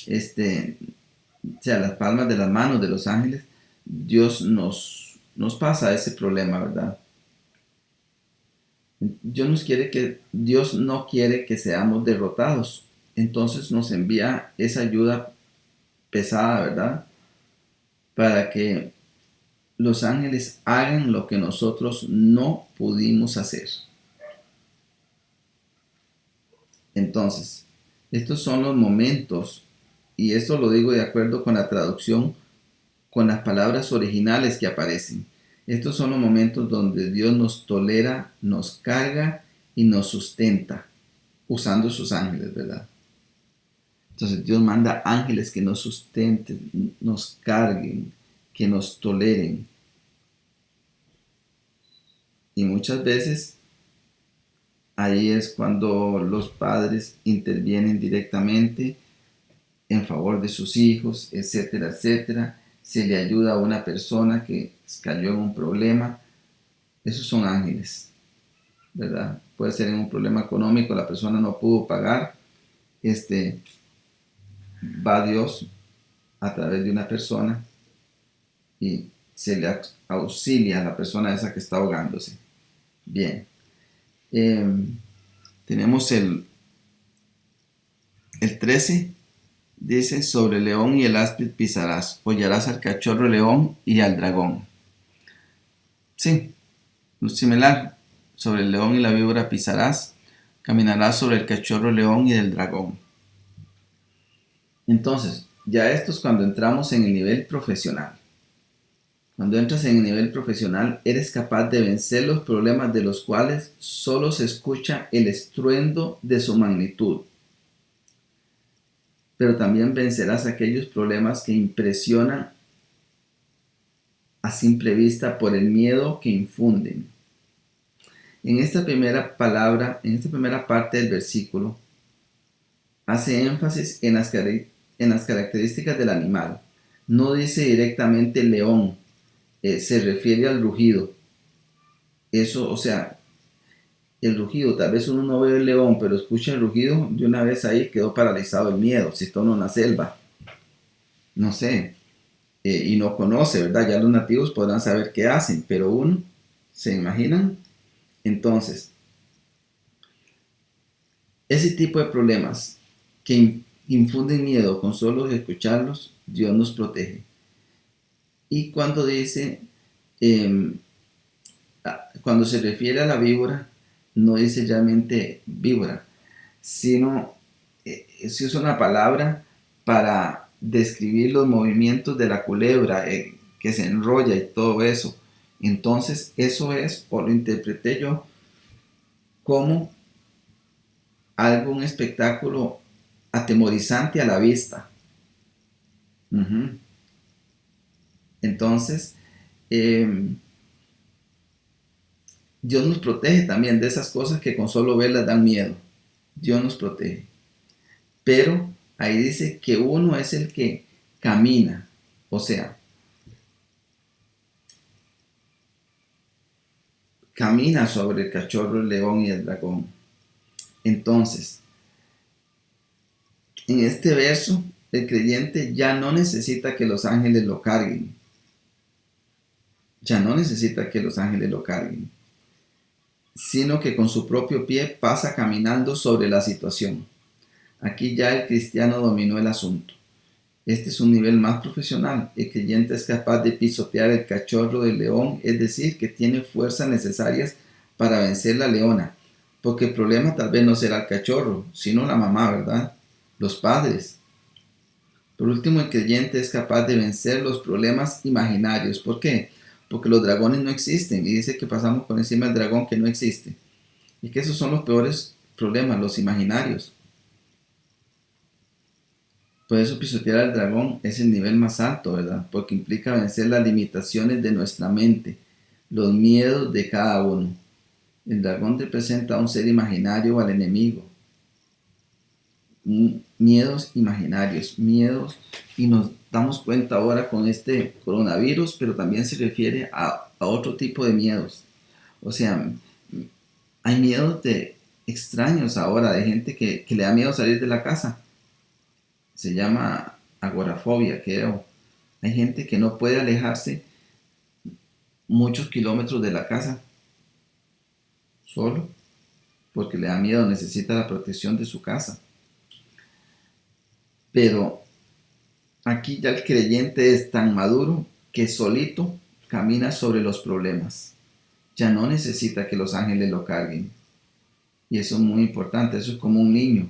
[SPEAKER 1] o sea, las palmas de las manos de los ángeles, Dios nos pasa ese problema, ¿verdad? Dios no quiere que seamos derrotados. Entonces nos envía esa ayuda pesada, ¿verdad? Para que los ángeles hagan lo que nosotros no pudimos hacer. Entonces, estos son los momentos, y esto lo digo de acuerdo con la traducción, con las palabras originales que aparecen. Estos son los momentos donde Dios nos tolera, nos carga y nos sustenta, usando sus ángeles, ¿verdad? Entonces Dios manda ángeles que nos sustenten, nos carguen, que nos toleren. Y muchas veces ahí es cuando los padres intervienen directamente en favor de sus hijos, etcétera, etcétera. Se le ayuda a una persona que cayó en un problema. Esos son ángeles, ¿verdad? Puede ser en un problema económico, la persona no pudo pagar. Va Dios a través de una persona y se le auxilia a la persona esa que está ahogándose. Bien. Tenemos el 13. Dice, sobre el león y el áspid pisarás, hollarás al cachorro león y al dragón. Sí, similar. Sobre el león y la víbora pisarás, caminarás sobre el cachorro león y el dragón. Entonces, ya esto es cuando entramos en el nivel profesional. Cuando entras en el nivel profesional, eres capaz de vencer los problemas de los cuales solo se escucha el estruendo de su magnitud. Pero también vencerás aquellos problemas que impresionan a simple vista por el miedo que infunden. En esta primera palabra, en esta primera parte del versículo, hace énfasis en las características del animal. No dice directamente león, se refiere al rugido. Eso, o sea, el rugido, tal vez uno no ve el león, pero escucha el rugido, de una vez ahí quedó paralizado el miedo, si está uno en la selva, no sé, y no conoce, ¿verdad? Ya los nativos podrán saber qué hacen, pero uno, ¿se imaginan? Entonces, ese tipo de problemas que infunden miedo con solo escucharlos, Dios nos protege. Y cuando dice, eh, cuando se refiere a la víbora, no dice realmente víbora, sino se usa una palabra para describir los movimientos de la culebra, que se enrolla y todo eso. Entonces, eso es, o lo interpreté yo, como algo, un espectáculo atemorizante a la vista. Uh-huh. Entonces, eh, Dios nos protege también de esas cosas que con solo verlas dan miedo. Dios nos protege. Pero ahí dice que uno es el que camina. O sea, camina sobre el cachorro, el león y el dragón. Entonces, en este verso, el creyente ya no necesita que los ángeles lo carguen. Ya no necesita que los ángeles lo carguen, sino que con su propio pie pasa caminando sobre la situación. Aquí ya el cristiano dominó el asunto. Este es un nivel más profesional. El creyente es capaz de pisotear el cachorro del león, es decir, que tiene fuerzas necesarias para vencer la leona. Porque el problema tal vez no será el cachorro, sino la mamá, ¿verdad? Los padres. Por último, el creyente es capaz de vencer los problemas imaginarios. ¿Por qué? Porque los dragones no existen. Y dice que pasamos por encima del dragón que no existe. Y que esos son los peores problemas, los imaginarios. Por eso pisotear al dragón es el nivel más alto, ¿verdad? Porque implica vencer las limitaciones de nuestra mente, los miedos de cada uno. El dragón representa a un ser imaginario o al enemigo. Miedos imaginarios, miedos, y nos damos cuenta ahora con este coronavirus, pero también se refiere a otro tipo de miedos. O sea, hay miedos de extraños ahora, de gente que le da miedo salir de la casa. Se llama agorafobia, creo. Hay gente que no puede alejarse muchos kilómetros de la casa solo porque le da miedo, necesita la protección de su casa. Pero aquí ya el creyente es tan maduro que solito camina sobre los problemas. Ya no necesita que los ángeles lo carguen. Y eso es muy importante, eso es como un niño.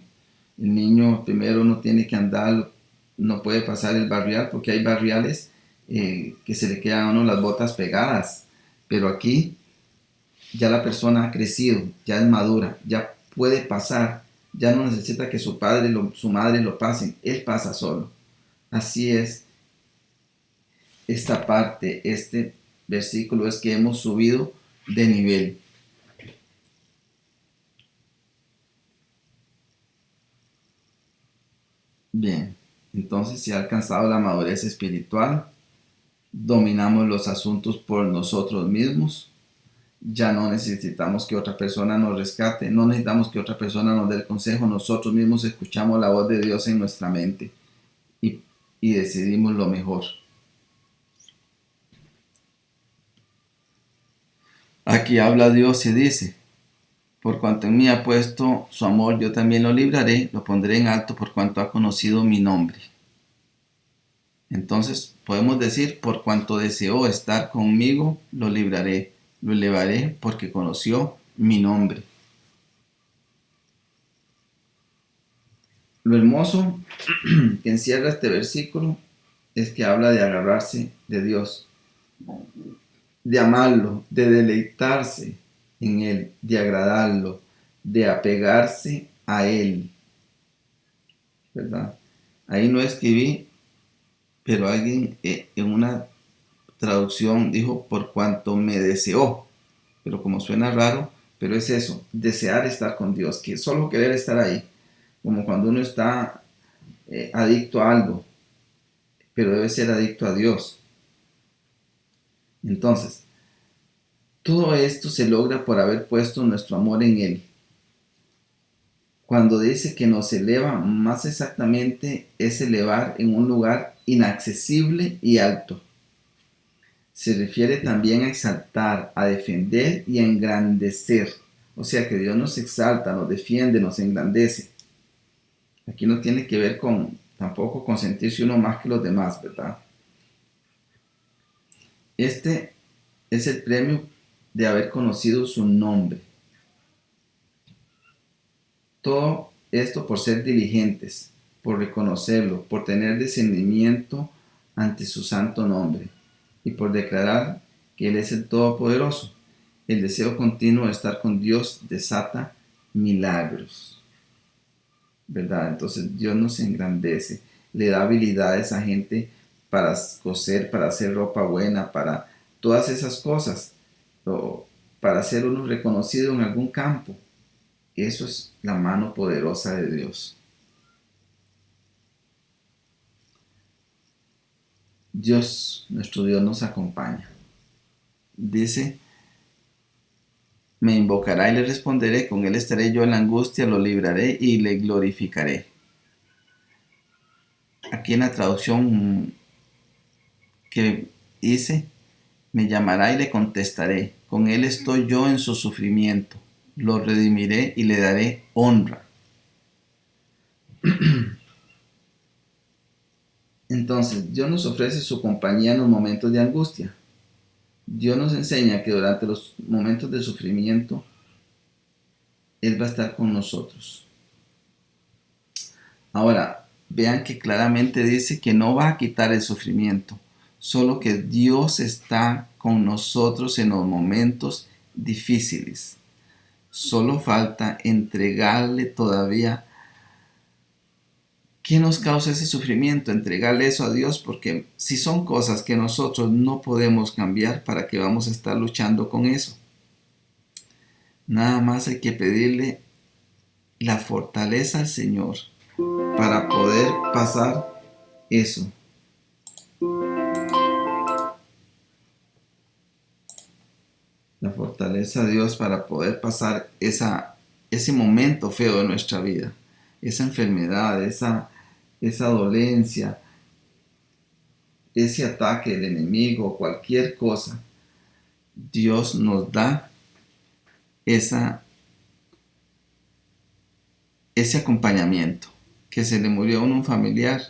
[SPEAKER 1] El niño primero no tiene que andar, no puede pasar el barrial porque hay barriales que se le quedan a uno las botas pegadas. Pero aquí ya la persona ha crecido, ya es madura, ya puede pasar, ya no necesita que su padre, su madre lo pasen, él pasa solo. Así es esta parte, este versículo es que hemos subido de nivel. Bien, entonces si ha alcanzado la madurez espiritual, dominamos los asuntos por nosotros mismos, ya no necesitamos que otra persona nos rescate, no necesitamos que otra persona nos dé el consejo, nosotros mismos escuchamos la voz de Dios en nuestra mente y, y decidimos lo mejor. Aquí habla Dios y dice, por cuanto en mí ha puesto su amor, yo también lo libraré, lo pondré en alto por cuanto ha conocido mi nombre. Entonces podemos decir, por cuanto deseó estar conmigo, lo libraré, lo elevaré porque conoció mi nombre. Lo hermoso que encierra este versículo es que habla de agarrarse de Dios, de amarlo, de deleitarse en Él, de agradarlo, de apegarse a Él, ¿verdad? Ahí no escribí, pero alguien en una traducción dijo por cuanto me deseó, pero como suena raro, pero es eso, desear estar con Dios, que solo querer estar ahí, como cuando uno está adicto a algo, pero debe ser adicto a Dios. Entonces, Todo esto se logra por haber puesto nuestro amor en Él. Cuando dice que nos eleva, más exactamente es elevar en un lugar inaccesible y alto. Se refiere también a exaltar, a defender y a engrandecer. O sea que Dios nos exalta, nos defiende, nos engrandece. Aquí no tiene que ver tampoco con sentirse uno más que los demás, ¿verdad? Este es el premio de haber conocido su nombre. Todo esto por ser diligentes, por reconocerlo, por tener discernimiento ante su santo nombre y por declarar que Él es el Todopoderoso. El deseo continuo de estar con Dios desata milagros, ¿verdad? Entonces Dios nos engrandece, le da habilidades a gente para coser, para hacer ropa buena, para todas esas cosas, o para ser uno reconocido en algún campo. Eso es la mano poderosa de Dios. Dios, nuestro Dios nos acompaña. Dice, me invocará y le responderé, con Él estaré yo en la angustia, lo libraré y le glorificaré. Aquí en la traducción que hice, me llamará y le contestaré, con Él estoy yo en su sufrimiento, lo redimiré y le daré honra. Entonces, Dios nos ofrece su compañía en los momentos de angustia. Dios nos enseña que durante los momentos de sufrimiento, Él va a estar con nosotros. Ahora, vean que claramente dice que no va a quitar el sufrimiento, solo que Dios está con nosotros en los momentos difíciles. Solo falta entregarle todavía. ¿Qué nos causa ese sufrimiento? Entregarle eso a Dios, porque si son cosas que nosotros no podemos cambiar, ¿para qué vamos a estar luchando con eso? Nada más hay que pedirle la fortaleza al Señor para poder pasar eso. La fortaleza a Dios para poder pasar ese momento feo de nuestra vida, esa enfermedad, esa dolencia, ese ataque del enemigo, cualquier cosa. Dios nos da ese acompañamiento. Que se le murió a uno un familiar,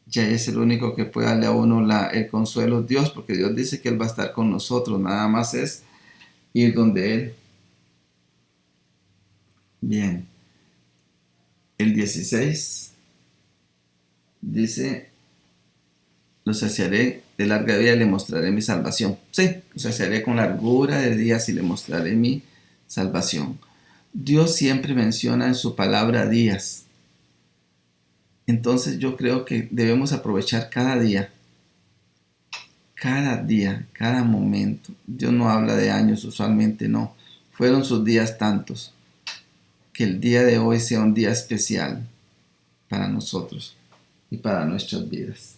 [SPEAKER 1] ya es el único que puede darle a uno el consuelo, Dios, porque Dios dice que Él va a estar con nosotros, nada más es ir donde Él. Bien, el 16 dice, lo saciaré de larga vida y le mostraré mi salvación. Sí, lo saciaré con largura de días y le mostraré mi salvación. Dios siempre menciona en su palabra días. Entonces yo creo que debemos aprovechar cada día, cada momento. Dios no habla de años, usualmente no. Fueron sus días tantos. Que el día de hoy sea un día especial para nosotros y para nuestras vidas.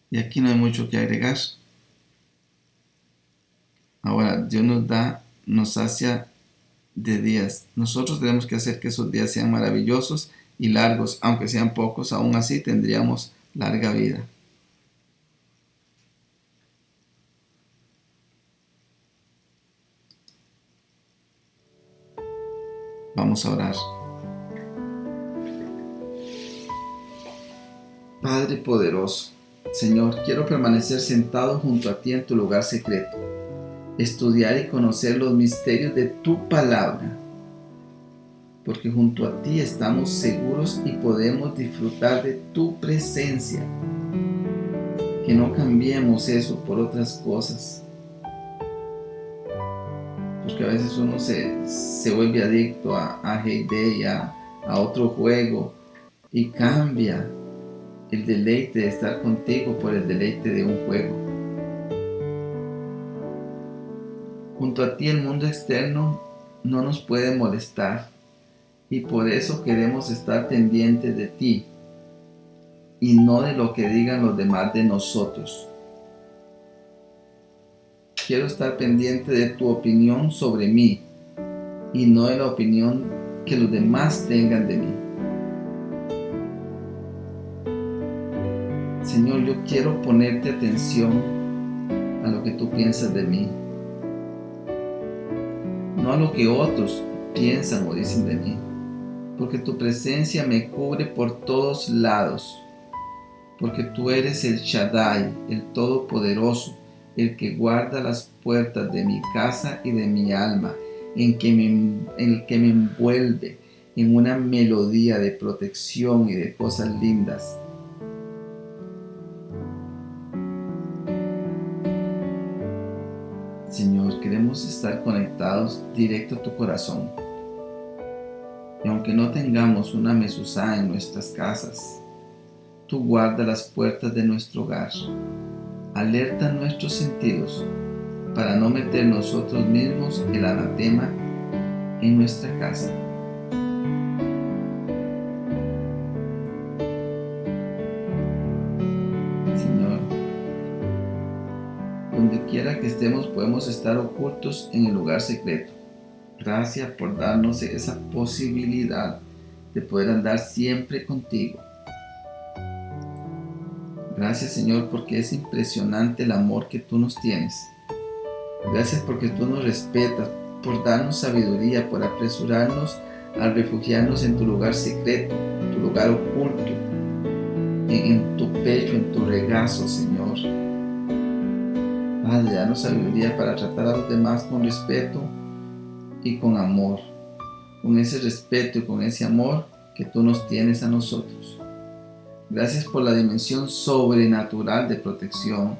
[SPEAKER 1] Y aquí no hay mucho que agregar. Ahora, Dios nos sacia de días. Nosotros tenemos que hacer que esos días sean maravillosos y largos, aunque sean pocos, aún así tendríamos larga vida. Vamos a orar. Padre poderoso, Señor, quiero permanecer sentado junto a ti en tu lugar secreto, estudiar y conocer los misterios de tu palabra, porque junto a ti estamos seguros y podemos disfrutar de tu presencia. Que no cambiemos eso por otras cosas, porque a veces uno se vuelve adicto a Hay a otro juego y cambia el deleite de estar contigo por el deleite de un juego. Junto a ti el mundo externo no nos puede molestar y por eso queremos estar pendientes de ti. y no de lo que digan los demás de nosotros. Quiero estar pendiente de tu opinión sobre mí y no de la opinión que los demás tengan de mí. Señor, yo quiero ponerte atención a lo que tú piensas de mí, no a lo que otros piensan o dicen de mí, porque tu presencia me cubre por todos lados, porque tú eres el Shaddai, el Todopoderoso, el que guarda las puertas de mi casa y de mi alma, el que me envuelve en una melodía de protección y de cosas lindas. Señor, queremos estar conectados directo a tu corazón. Y aunque no tengamos una mezuzá en nuestras casas, tú guardas las puertas de nuestro hogar. Alerta nuestros sentidos para no meter nosotros mismos el anatema en nuestra casa. Señor, donde quiera que estemos podemos estar ocultos en el lugar secreto. Gracias por darnos esa posibilidad de poder andar siempre contigo. Gracias, Señor, porque es impresionante el amor que tú nos tienes. Gracias porque tú nos respetas, por darnos sabiduría, por apresurarnos a refugiarnos en tu lugar secreto, en tu lugar oculto, en tu pecho, en tu regazo, Señor. Padre, danos sabiduría para tratar a los demás con respeto y con amor, con ese respeto y con ese amor que tú nos tienes a nosotros. Gracias por la dimensión sobrenatural de protección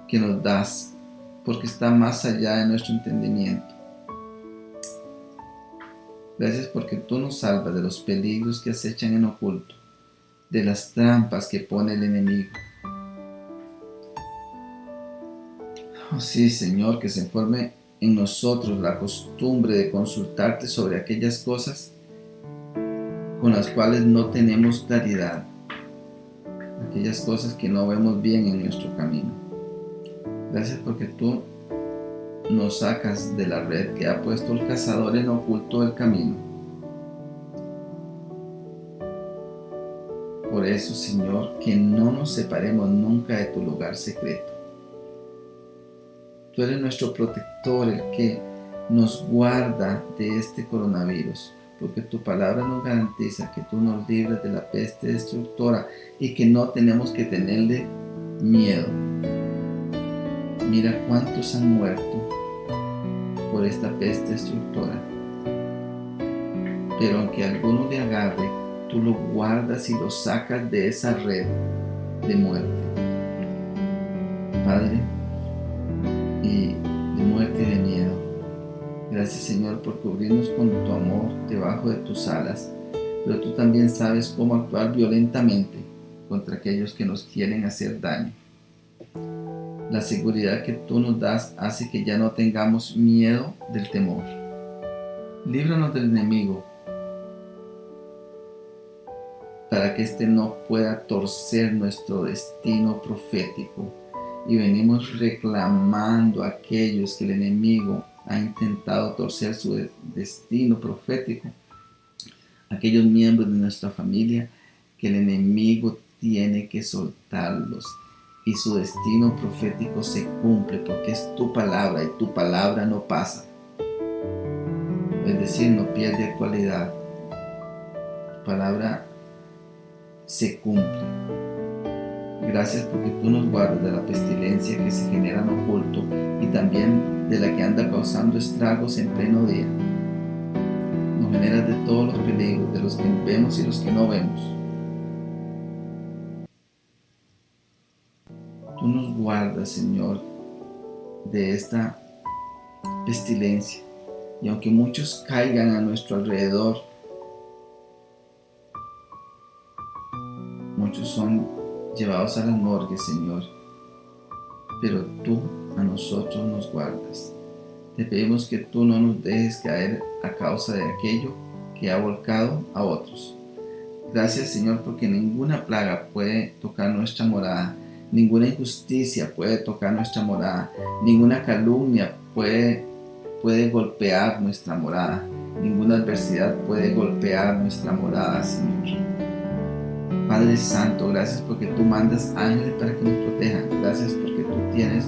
[SPEAKER 1] que nos das, porque está más allá de nuestro entendimiento. Gracias porque tú nos salvas de los peligros que acechan en oculto, de las trampas que pone el enemigo. Oh sí, Señor, que se forme en nosotros la costumbre de consultarte sobre aquellas cosas con las cuales no tenemos claridad, aquellas cosas que no vemos bien en nuestro camino. Gracias porque tú nos sacas de la red que ha puesto el cazador en oculto del camino. Por eso, Señor, que no nos separemos nunca de tu lugar secreto. Tú eres nuestro protector, el que nos guarda de este coronavirus, porque tu palabra nos garantiza que tú nos libras de la peste destructora y que no tenemos que tenerle miedo. Mira cuántos han muerto por esta peste destructora, pero aunque alguno le agarre, tú lo guardas y lo sacas de esa red de muerte, Padre, y de muerte y de miedo. Gracias, Señor, por cubrirnos con tu amor debajo de tus alas, pero tú también sabes cómo actuar violentamente contra aquellos que nos quieren hacer daño. La seguridad que tú nos das hace que ya no tengamos miedo del temor. Líbranos del enemigo, para que éste no pueda torcer nuestro destino profético. Y venimos reclamando a aquellos que el enemigo ha intentado torcer su destino profético, aquellos miembros de nuestra familia, que el enemigo tiene que soltarlos y su destino profético se cumple, porque es tu palabra y tu palabra no pasa. Es decir, no pierde actualidad. Tu palabra se cumple. Gracias porque tú nos guardas de la pestilencia que se genera en oculto y también de la que anda causando estragos en pleno día. Nos generas de todos los peligros, de los que vemos y los que no vemos. Tú nos guardas, Señor, de esta pestilencia. Y aunque muchos caigan a nuestro alrededor, muchos son llevados a la morgue, Señor, pero tú a nosotros nos guardas. Te pedimos que tú no nos dejes caer a causa de aquello que ha volcado a otros. Gracias, Señor, porque ninguna plaga puede tocar nuestra morada, ninguna injusticia puede tocar nuestra morada, ninguna calumnia puede golpear nuestra morada, ninguna adversidad puede golpear nuestra morada, Señor. Padre Santo, gracias porque tú mandas ángeles para que nos protejan. Gracias porque tú tienes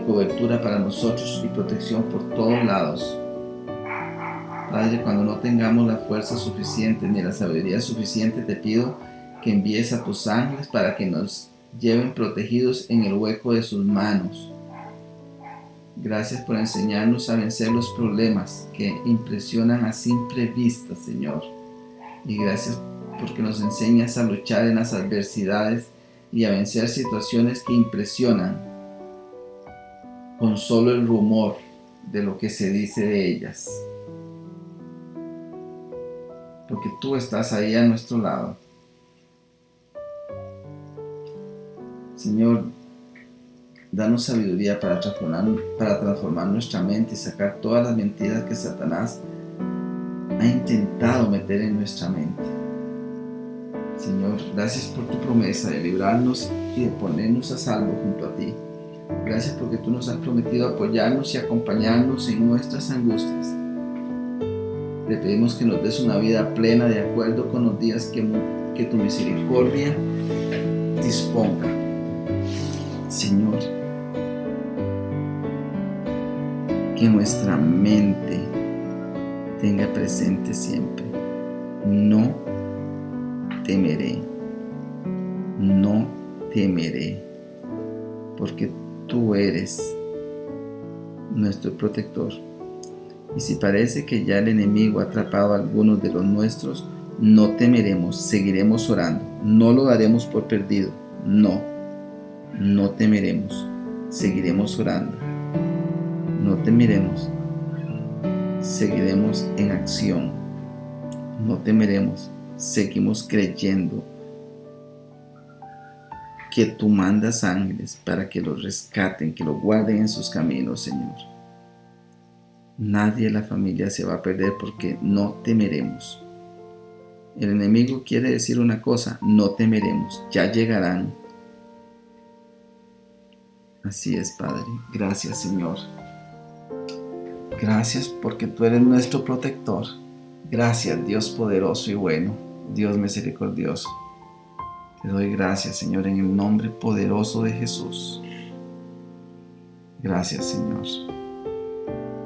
[SPEAKER 1] cobertura para nosotros y protección por todos lados. Padre, cuando no tengamos la fuerza suficiente ni la sabiduría suficiente, te pido que envíes a tus ángeles para que nos lleven protegidos en el hueco de sus manos. Gracias por enseñarnos a vencer los problemas que impresionan a simple vista, Señor. Y gracias porque nos enseñas a luchar en las adversidades y a vencer situaciones que impresionan con solo el rumor de lo que se dice de ellas. Porque tú estás ahí a nuestro lado. Señor, danos sabiduría para transformar nuestra mente y sacar todas las mentiras que Satanás ha intentado meter en nuestra mente. Señor, gracias por tu promesa de librarnos y de ponernos a salvo junto a ti. Gracias porque tú nos has prometido apoyarnos y acompañarnos en nuestras angustias. Te pedimos que nos des una vida plena de acuerdo con los días que tu misericordia disponga. Señor, que nuestra mente tenga presente siempre: no temeré, no temeré, porque tú eres nuestro protector. Y si parece que ya el enemigo ha atrapado a algunos de los nuestros, no temeremos, seguiremos orando, no lo daremos por perdido, no temeremos, seguiremos orando, no temeremos, seguiremos en acción, no temeremos, seguimos creyendo que tú mandas ángeles para que los rescaten, que los guarden en sus caminos, Señor. Nadie de la familia se va a perder porque no temeremos. El enemigo quiere decir una cosa: no temeremos, ya llegarán. Así es, Padre. Gracias, Señor. Gracias porque tú eres nuestro protector. Gracias, Dios poderoso y bueno, Dios misericordioso. Te doy gracias, Señor, en el nombre poderoso de Jesús. Gracias, Señor.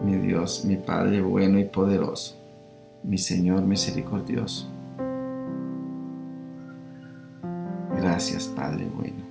[SPEAKER 1] Mi Dios, mi Padre bueno y poderoso, mi Señor misericordioso. Gracias, Padre bueno.